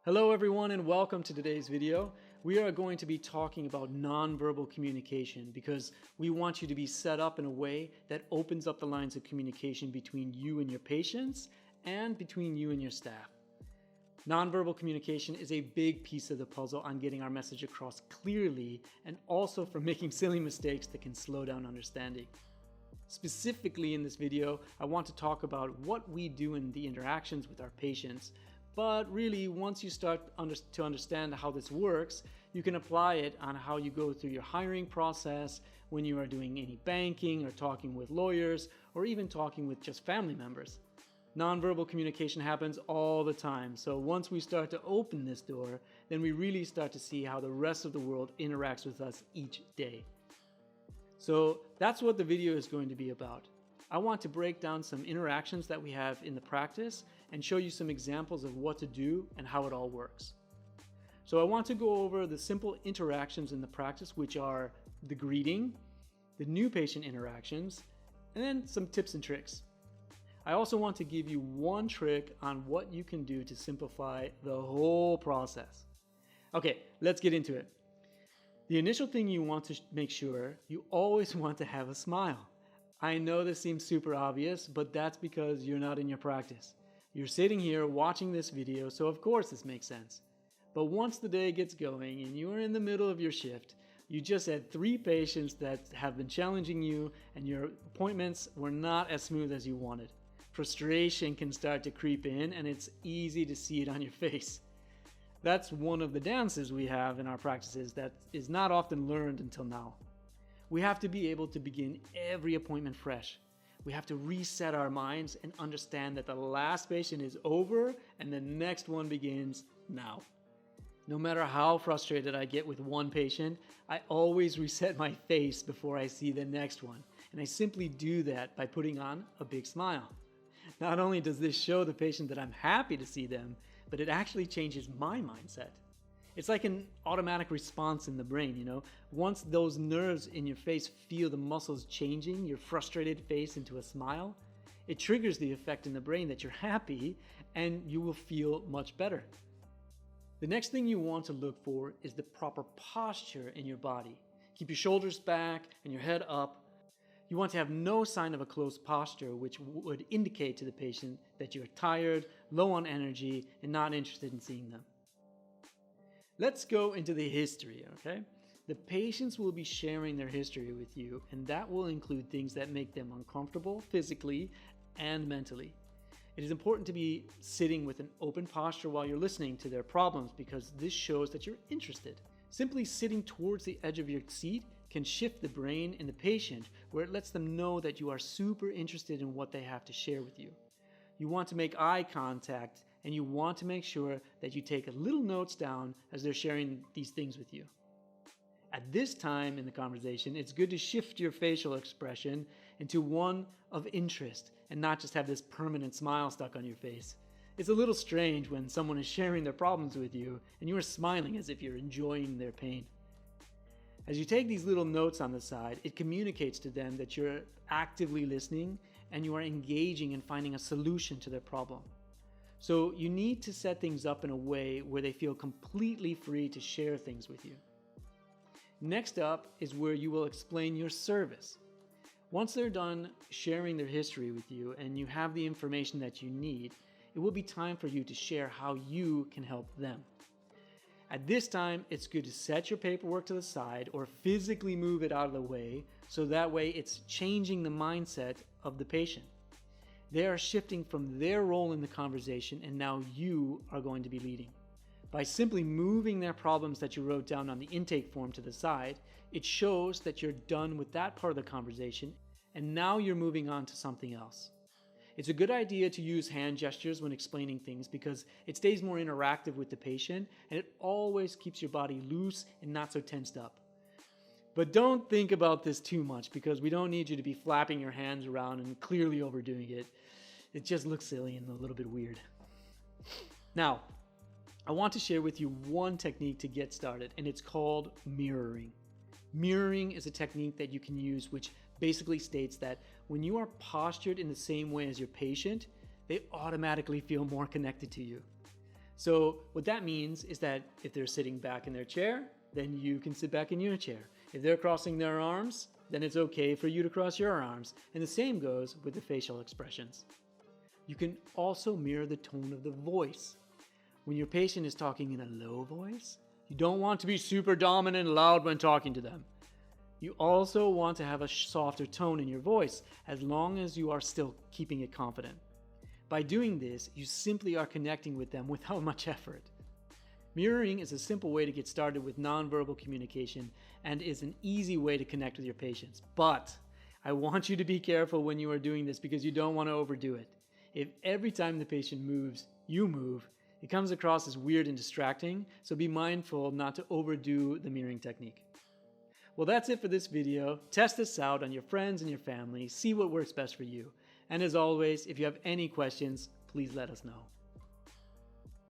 Hello everyone and welcome to today's video. We are going to be talking about nonverbal communication because we want you to be set up in a way that opens up the lines of communication between you and your patients and between you and your staff. Nonverbal communication is a big piece of the puzzle on getting our message across clearly and also for making silly mistakes that can slow down understanding. Specifically in this video, I want to talk about what we do in the interactions with our patients. But really, once you start to understand how this works, you can apply it on how you go through your hiring process, when you are doing any banking or talking with lawyers, or even talking with just family members. Nonverbal communication happens all the time, so once we start to open this door, then we really start to see how the rest of the world interacts with us each day. So that's what the video is going to be about. I want to break down some interactions that we have in the practice and show you some examples of what to do and how it all works. So I want to go over the simple interactions in the practice, which are the greeting, the new patient interactions, and then some tips and tricks. I also want to give you one trick on what you can do to simplify the whole process. Okay, let's get into it. The initial thing you want to make sure, you always want to have a smile. I know this seems super obvious, but that's because you're not in your practice. You're sitting here watching this video, so of course this makes sense. But once the day gets going and you are in the middle of your shift, you just had 3 patients that have been challenging you and your appointments were not as smooth as you wanted. Frustration can start to creep in and it's easy to see it on your face. That's one of the dances we have in our practices that is not often learned until now. We have to be able to begin every appointment fresh. We have to reset our minds and understand that the last patient is over and the next one begins now. No matter how frustrated I get with one patient, I always reset my face before I see the next one. And I simply do that by putting on a big smile. Not only does this show the patient that I'm happy to see them, but it actually changes my mindset. It's like an automatic response in the brain, you know? Once those nerves in your face feel the muscles changing your frustrated face into a smile, it triggers the effect in the brain that you're happy and you will feel much better. The next thing you want to look for is the proper posture in your body. Keep your shoulders back and your head up. You want to have no sign of a closed posture, which would indicate to the patient that you're tired, low on energy, and not interested in seeing them. Let's go into the history, okay? The patients will be sharing their history with you, and that will include things that make them uncomfortable physically and mentally. It is important to be sitting with an open posture while you're listening to their problems because this shows that you're interested. Simply sitting towards the edge of your seat can shift the brain in the patient where it lets them know that you are super interested in what they have to share with you. You want to make eye contact and you want to make sure that you take a little notes down as they're sharing these things with you. At this time in the conversation, it's good to shift your facial expression into one of interest and not just have this permanent smile stuck on your face. It's a little strange when someone is sharing their problems with you and you are smiling as if you're enjoying their pain. As you take these little notes on the side, it communicates to them that you're actively listening and you are engaging in finding a solution to their problem. So you need to set things up in a way where they feel completely free to share things with you. Next up is where you will explain your service. Once they're done sharing their history with you and you have the information that you need, it will be time for you to share how you can help them. At this time, it's good to set your paperwork to the side or physically move it out of the way so that way it's changing the mindset of the patient. They are shifting from their role in the conversation and now you are going to be leading. By simply moving their problems that you wrote down on the intake form to the side, it shows that you're done with that part of the conversation and now you're moving on to something else. It's a good idea to use hand gestures when explaining things because it stays more interactive with the patient and it always keeps your body loose and not so tensed up. But don't think about this too much because we don't need you to be flapping your hands around and clearly overdoing it. It just looks silly and a little bit weird. Now, I want to share with you one technique to get started and it's called mirroring. Mirroring is a technique that you can use which basically states that when you are postured in the same way as your patient, they automatically feel more connected to you. So what that means is that if they're sitting back in their chair, then you can sit back in your chair. If they're crossing their arms, then it's okay for you to cross your arms. And the same goes with the facial expressions. You can also mirror the tone of the voice. When your patient is talking in a low voice, you don't want to be super dominant and loud when talking to them. You also want to have a softer tone in your voice, as long as you are still keeping it confident. By doing this, you simply are connecting with them without much effort. Mirroring is a simple way to get started with nonverbal communication and is an easy way to connect with your patients. But I want you to be careful when you are doing this because you don't want to overdo it. If every time the patient moves, you move, it comes across as weird and distracting, so be mindful not to overdo the mirroring technique. Well, that's it for this video. Test this out on your friends and your family. See what works best for you. And as always, if you have any questions, please let us know.